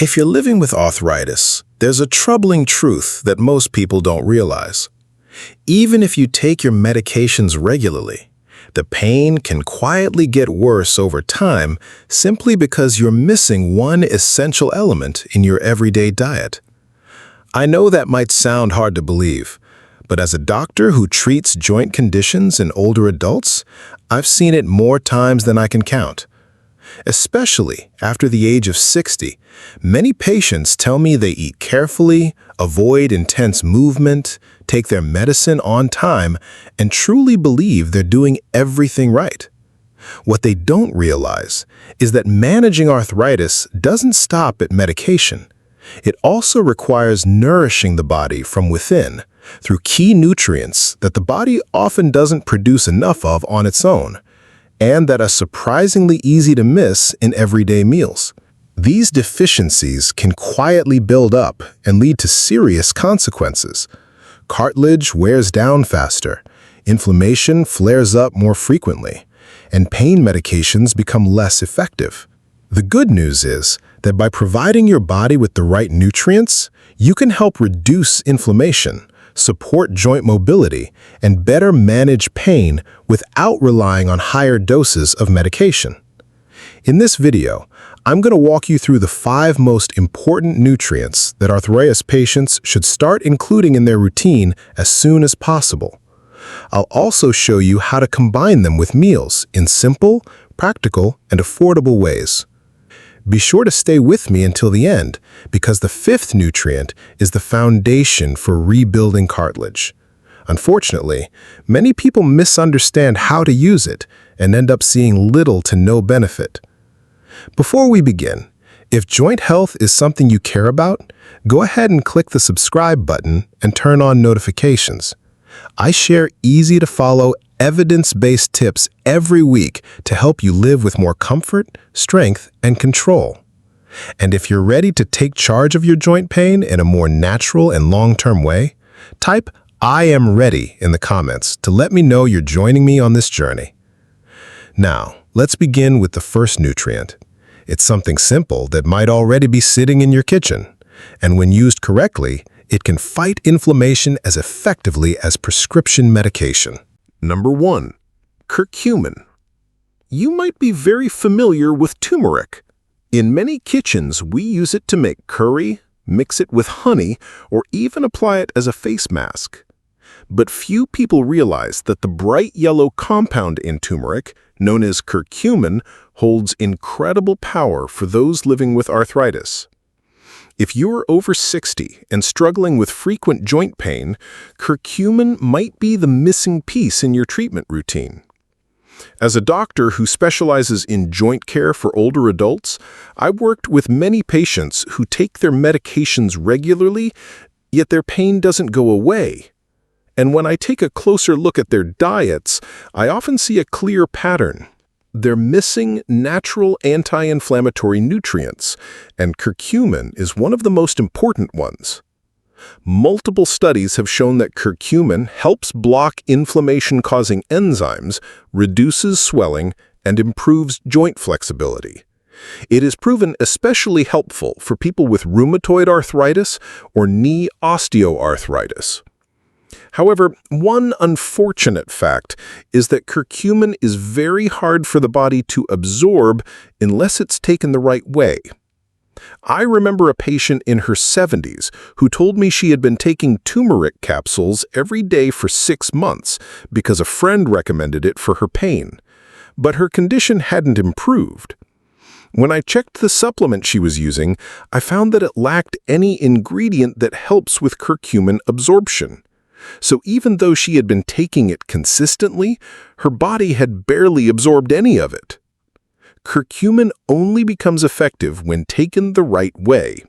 If you're living with arthritis, there's a troubling truth that most people don't realize. Even if you take your medications regularly, the pain can quietly get worse over time simply because you're missing one essential element in your everyday diet. I know that might sound hard to believe, but as a doctor who treats joint conditions in older adults, I've seen it more times than I can count. Especially after the age of 60, many patients tell me they eat carefully, avoid intense movement, take their medicine on time, and truly believe they're doing everything right. What they don't realize is that managing arthritis doesn't stop at medication. It also requires nourishing the body from within through key nutrients that the body often doesn't produce enough of on its own, and that are surprisingly easy to miss in everyday meals. These deficiencies can quietly build up and lead to serious consequences. Cartilage wears down faster, inflammation flares up more frequently, and pain medications become less effective. The good news is that by providing your body with the right nutrients, you can help reduce inflammation, support joint mobility, and better manage pain without relying on higher doses of medication. In this video, I'm going to walk you through the 5 most important nutrients that arthritis patients should start including in their routine as soon as possible. I'll also show you how to combine them with meals in simple, practical, and affordable ways. Be sure to stay with me until the end, because the 5th nutrient is the foundation for rebuilding cartilage. Unfortunately, many people misunderstand how to use it and end up seeing little to no benefit. Before we begin, if joint health is something you care about, go ahead and click the subscribe button and turn on notifications. I share easy-to-follow, evidence-based tips every week to help you live with more comfort, strength, and control. And if you're ready to take charge of your joint pain in a more natural and long-term way, type "I am ready" in the comments to let me know you're joining me on this journey. Now, let's begin with the first nutrient. It's something simple that might already be sitting in your kitchen, and when used correctly, it can fight inflammation as effectively as prescription medication. Number 1. Curcumin. You might be very familiar with turmeric. In many kitchens, we use it to make curry, mix it with honey, or even apply it as a face mask. But few people realize that the bright yellow compound in turmeric, known as curcumin, holds incredible power for those living with arthritis. If you're over 60 and struggling with frequent joint pain, curcumin might be the missing piece in your treatment routine. As a doctor who specializes in joint care for older adults, I've worked with many patients who take their medications regularly, yet their pain doesn't go away. And when I take a closer look at their diets, I often see a clear pattern. They're missing natural anti-inflammatory nutrients, and curcumin is one of the most important ones. Multiple studies have shown that curcumin helps block inflammation-causing enzymes, reduces swelling, and improves joint flexibility. It is proven especially helpful for people with rheumatoid arthritis or knee osteoarthritis. However, one unfortunate fact is that curcumin is very hard for the body to absorb unless it's taken the right way. I remember a patient in her 70s who told me she had been taking turmeric capsules every day for 6 months because a friend recommended it for her pain, but her condition hadn't improved. When I checked the supplement she was using, I found that it lacked any ingredient that helps with curcumin absorption. So even though she had been taking it consistently, her body had barely absorbed any of it. Curcumin only becomes effective when taken the right way.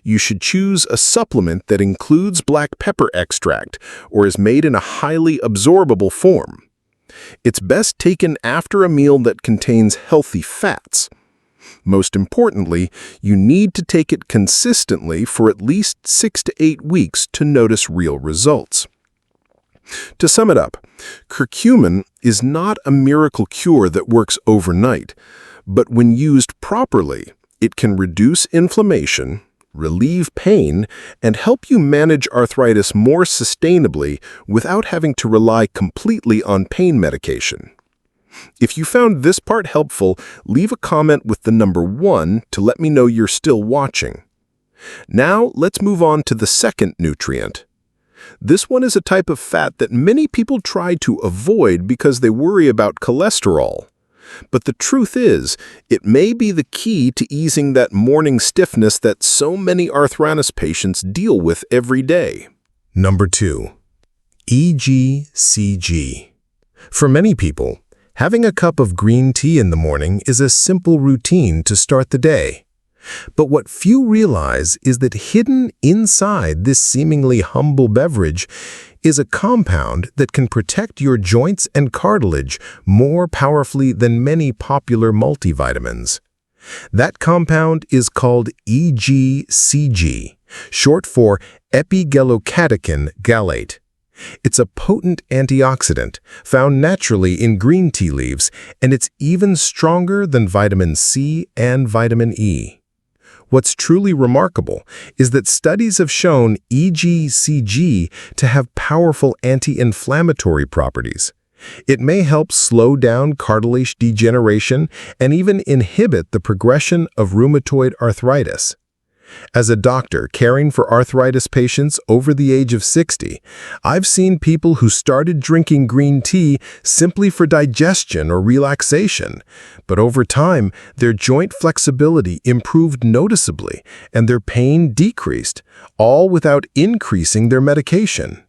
You should choose a supplement that includes black pepper extract or is made in a highly absorbable form. It's best taken after a meal that contains healthy fats. Most importantly, you need to take it consistently for at least 6 to 8 weeks to notice real results. To sum it up, curcumin is not a miracle cure that works overnight, but when used properly, It can reduce inflammation, relieve pain, and help you manage arthritis more sustainably without having to rely completely on pain medication. If you found this part helpful, leave a comment with the number 1 to let me know you're still watching. Now, let's move on to the second nutrient. This one is a type of fat that many people try to avoid because they worry about cholesterol. But the truth is, it may be the key to easing that morning stiffness that so many arthritis patients deal with every day. Number 2. EGCG. For many people, having a cup of green tea in the morning is a simple routine to start the day. But what few realize is that hidden inside this seemingly humble beverage is a compound that can protect your joints and cartilage more powerfully than many popular multivitamins. That compound is called EGCG, short for epigallocatechin gallate. It's a potent antioxidant found naturally in green tea leaves, and it's even stronger than vitamin C and vitamin E. What's truly remarkable is that studies have shown EGCG to have powerful anti-inflammatory properties. It may help slow down cartilage degeneration and even inhibit the progression of rheumatoid arthritis. As a doctor caring for arthritis patients over the age of 60, I've seen people who started drinking green tea simply for digestion or relaxation, but over time, their joint flexibility improved noticeably and their pain decreased, all without increasing their medication.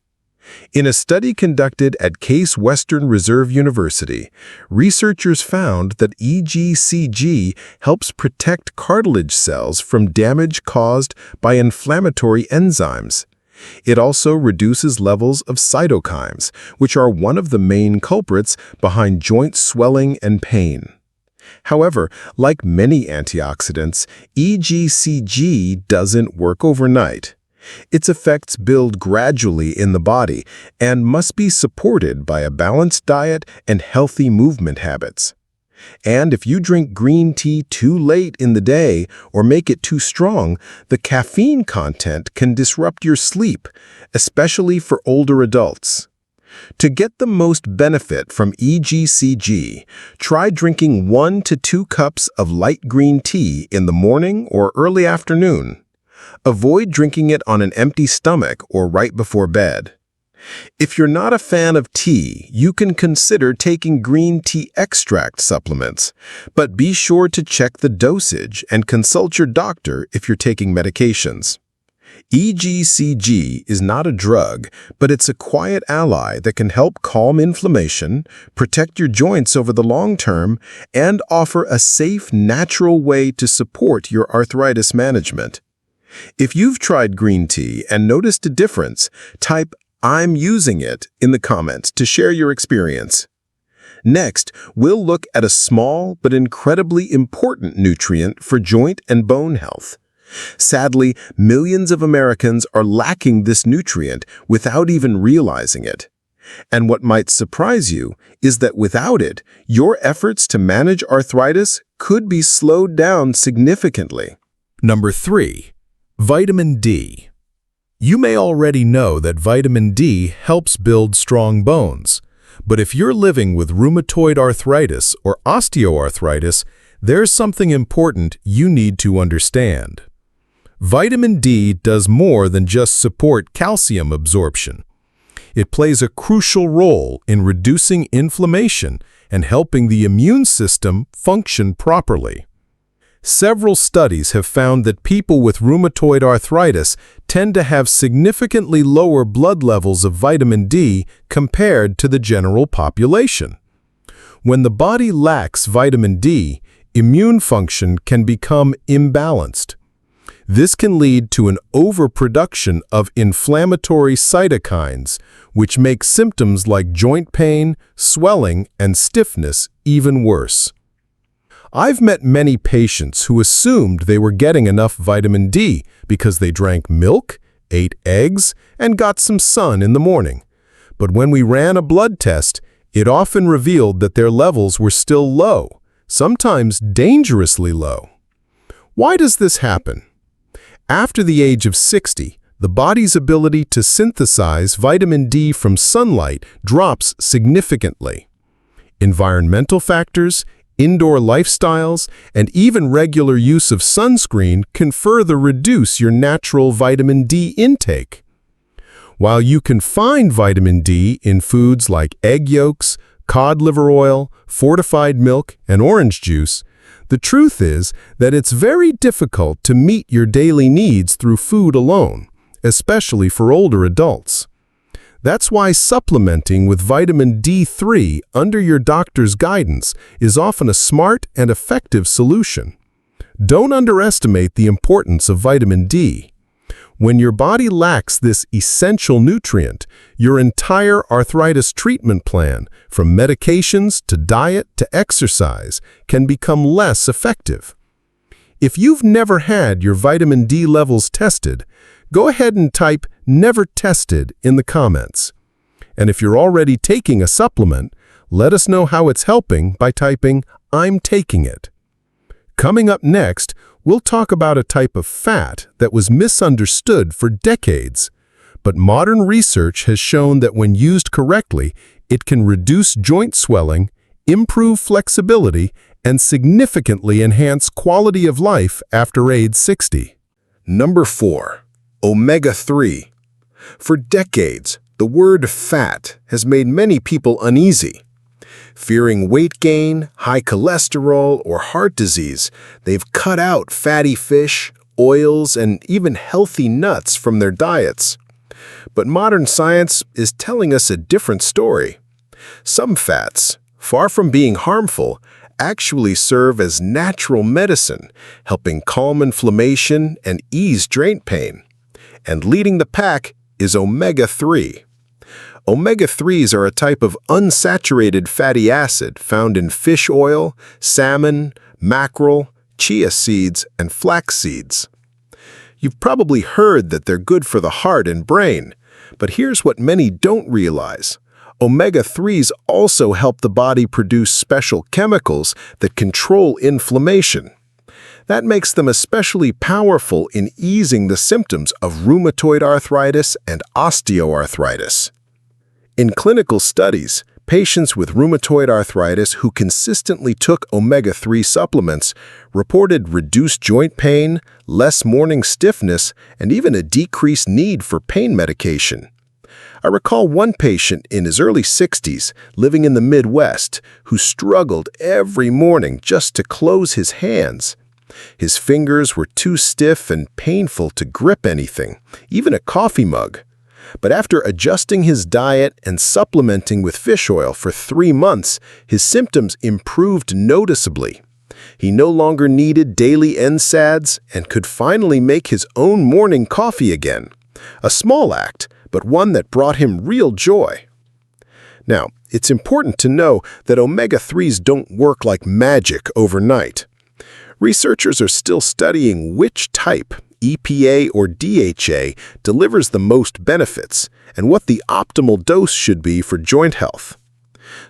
In a study conducted at Case Western Reserve University, researchers found that EGCG helps protect cartilage cells from damage caused by inflammatory enzymes. It also reduces levels of cytokines, which are one of the main culprits behind joint swelling and pain. However, like many antioxidants, EGCG doesn't work overnight. Its effects build gradually in the body and must be supported by a balanced diet and healthy movement habits. And if you drink green tea too late in the day or make it too strong, the caffeine content can disrupt your sleep, especially for older adults. To get the most benefit from EGCG, try drinking 1 to 2 cups of light green tea in the morning or early afternoon. Avoid drinking it on an empty stomach or right before bed. If you're not a fan of tea, you can consider taking green tea extract supplements, but be sure to check the dosage and consult your doctor if you're taking medications. EGCG is not a drug, but it's a quiet ally that can help calm inflammation, protect your joints over the long term, and offer a safe, natural way to support your arthritis management. If you've tried green tea and noticed a difference, type "I'm using it" in the comments to share your experience. Next, we'll look at a small but incredibly important nutrient for joint and bone health. Sadly, millions of Americans are lacking this nutrient without even realizing it. And what might surprise you is that without it, your efforts to manage arthritis could be slowed down significantly. Number 3. Vitamin D. You may already know that vitamin D helps build strong bones. But if you're living with rheumatoid arthritis or osteoarthritis, there's something important you need to understand. Vitamin D does more than just support calcium absorption. It plays a crucial role in reducing inflammation and helping the immune system function properly. Several studies have found that people with rheumatoid arthritis tend to have significantly lower blood levels of vitamin D compared to the general population. When the body lacks vitamin D, immune function can become imbalanced. This can lead to an overproduction of inflammatory cytokines, which make symptoms like joint pain, swelling, and stiffness even worse. I've met many patients who assumed they were getting enough vitamin D because they drank milk, ate eggs, and got some sun in the morning. But when we ran a blood test, it often revealed that their levels were still low, sometimes dangerously low. Why does this happen? After the age of 60, the body's ability to synthesize vitamin D from sunlight drops significantly. Environmental factors, indoor lifestyles, and even regular use of sunscreen can further reduce your natural vitamin D intake. While you can find vitamin D in foods like egg yolks, cod liver oil, fortified milk, and orange juice, the truth is that it's very difficult to meet your daily needs through food alone, especially for older adults. That's why supplementing with vitamin D3 under your doctor's guidance is often a smart and effective solution. Don't underestimate the importance of vitamin D. When your body lacks this essential nutrient, your entire arthritis treatment plan, from medications to diet to exercise, can become less effective. If you've never had your vitamin D levels tested, go ahead and type "never tested" in the comments. And if you're already taking a supplement, let us know how it's helping by typing "I'm taking it." Coming up next, we'll talk about a type of fat that was misunderstood for decades. But modern research has shown that when used correctly, it can reduce joint swelling, improve flexibility, and significantly enhance quality of life after age 60. Number 4. Omega-3. For decades, the word fat has made many people uneasy. Fearing weight gain, high cholesterol, or heart disease, they've cut out fatty fish, oils, and even healthy nuts from their diets. But modern science is telling us a different story. Some fats, far from being harmful, actually serve as natural medicine, helping calm inflammation and ease joint pain. And leading the pack is omega-3. Omega-3s are a type of unsaturated fatty acid found in fish oil, salmon, mackerel, chia seeds, and flax seeds. You've probably heard that they're good for the heart and brain, but here's what many don't realize. Omega-3s also help the body produce special chemicals that control inflammation. That makes them especially powerful in easing the symptoms of rheumatoid arthritis and osteoarthritis. In clinical studies, patients with rheumatoid arthritis who consistently took omega-3 supplements reported reduced joint pain, less morning stiffness, and even a decreased need for pain medication. I recall one patient in his early 60s living in the Midwest who struggled every morning just to close his hands. His fingers were too stiff and painful to grip anything, even a coffee mug. But after adjusting his diet and supplementing with fish oil for 3 months, his symptoms improved noticeably. He no longer needed daily NSAIDs and could finally make his own morning coffee again. A small act, but one that brought him real joy. Now, it's important to know that omega-3s don't work like magic overnight. Researchers are still studying which type, EPA or DHA, delivers the most benefits, and what the optimal dose should be for joint health.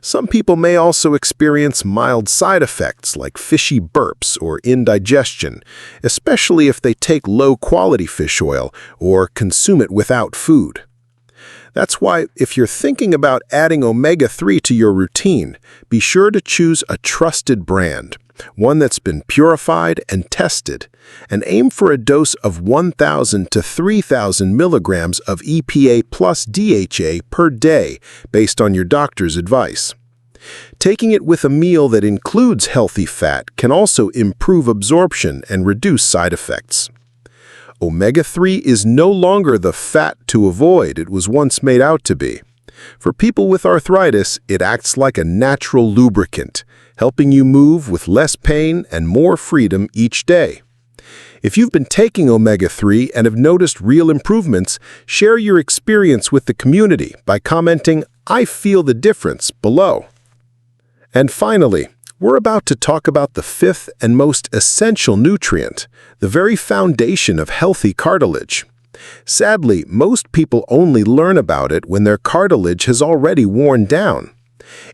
Some people may also experience mild side effects like fishy burps or indigestion, especially if they take low-quality fish oil or consume it without food. That's why, if you're thinking about adding omega-3 to your routine, be sure to choose a trusted brand, one that's been purified and tested, and aim for a dose of 1,000 to 3,000 milligrams of EPA plus DHA per day based on your doctor's advice. Taking it with a meal that includes healthy fat can also improve absorption and reduce side effects. Omega-3 is no longer the fat to avoid it was once made out to be. For people with arthritis, it acts like a natural lubricant, helping you move with less pain and more freedom each day. If you've been taking omega-3 and have noticed real improvements, share your experience with the community by commenting, "I feel the difference," below. And finally, we're about to talk about the 5th and most essential nutrient, the very foundation of healthy cartilage. Sadly, most people only learn about it when their cartilage has already worn down.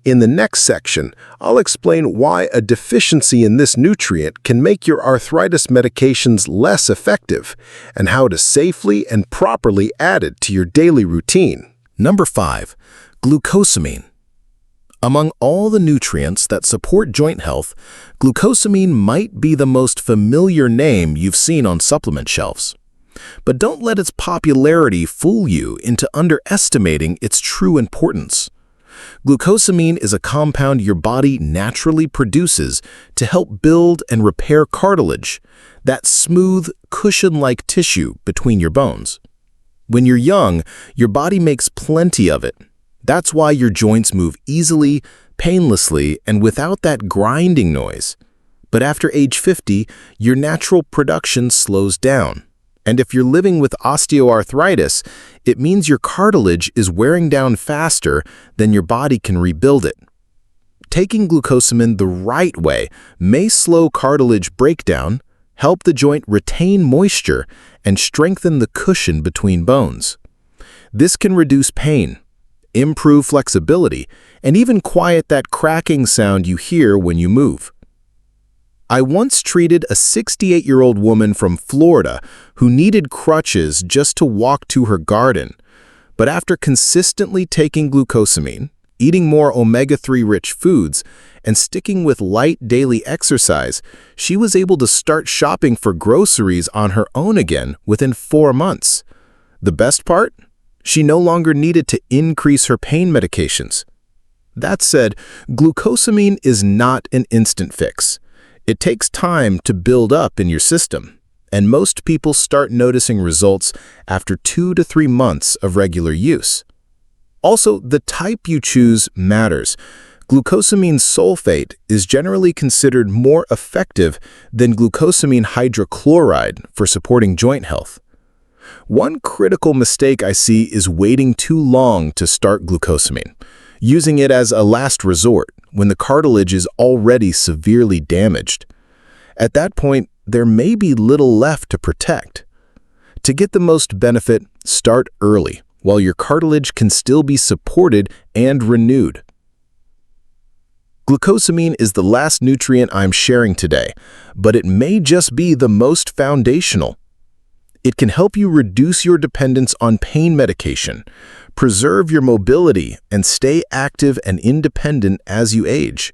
In the next section, I'll explain why a deficiency in this nutrient can make your arthritis medications less effective and how to safely and properly add it to your daily routine. Number 5. Glucosamine. Among all the nutrients that support joint health, glucosamine might be the most familiar name you've seen on supplement shelves. But don't let its popularity fool you into underestimating its true importance. Glucosamine is a compound your body naturally produces to help build and repair cartilage, that smooth, cushion-like tissue between your bones. When you're young, your body makes plenty of it. That's why your joints move easily, painlessly, and without that grinding noise. But after age 50, your natural production slows down. And if you're living with osteoarthritis, it means your cartilage is wearing down faster than your body can rebuild it. Taking glucosamine the right way may slow cartilage breakdown, help the joint retain moisture, and strengthen the cushion between bones. This can reduce pain, improve flexibility, and even quiet that cracking sound you hear when you move. I once treated a 68-year-old woman from Florida who needed crutches just to walk to her garden. But after consistently taking glucosamine, eating more omega-3 rich foods, and sticking with light daily exercise, she was able to start shopping for groceries on her own again within 4 months. The best part? She no longer needed to increase her pain medications. That said, glucosamine is not an instant fix. It takes time to build up in your system, and most people start noticing results after 2 to 3 months of regular use. Also, the type you choose matters. Glucosamine sulfate is generally considered more effective than glucosamine hydrochloride for supporting joint health. One critical mistake I see is waiting too long to start glucosamine, using it as a last resort when the cartilage is already severely damaged. At that point, there may be little left to protect. To get the most benefit, start early, while your cartilage can still be supported and renewed. Glucosamine is the last nutrient I'm sharing today, but it may just be the most foundational. It can help you reduce your dependence on pain medication, preserve your mobility, and stay active and independent as you age.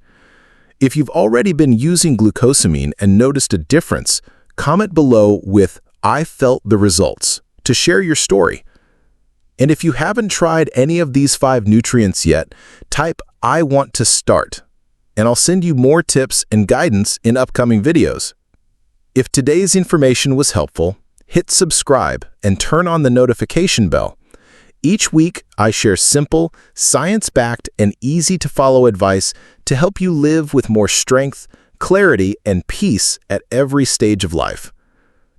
If you've already been using glucosamine and noticed a difference, comment below with "I felt the results" to share your story. And if you haven't tried any of these 5 nutrients yet, type "I want to start," and I'll send you more tips and guidance in upcoming videos. If today's information was helpful, hit subscribe and turn on the notification bell. Each week, I share simple, science-backed, and easy-to-follow advice to help you live with more strength, clarity, and peace at every stage of life.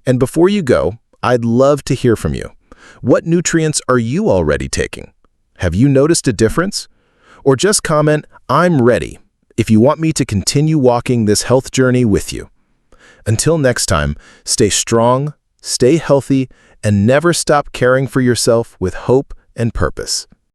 And before you go, I'd love to hear from you. What nutrients are you already taking? Have you noticed a difference? Or just comment, "I'm ready," if you want me to continue walking this health journey with you. Until next time, stay strong, stay healthy, and never stop caring for yourself with hope and purpose.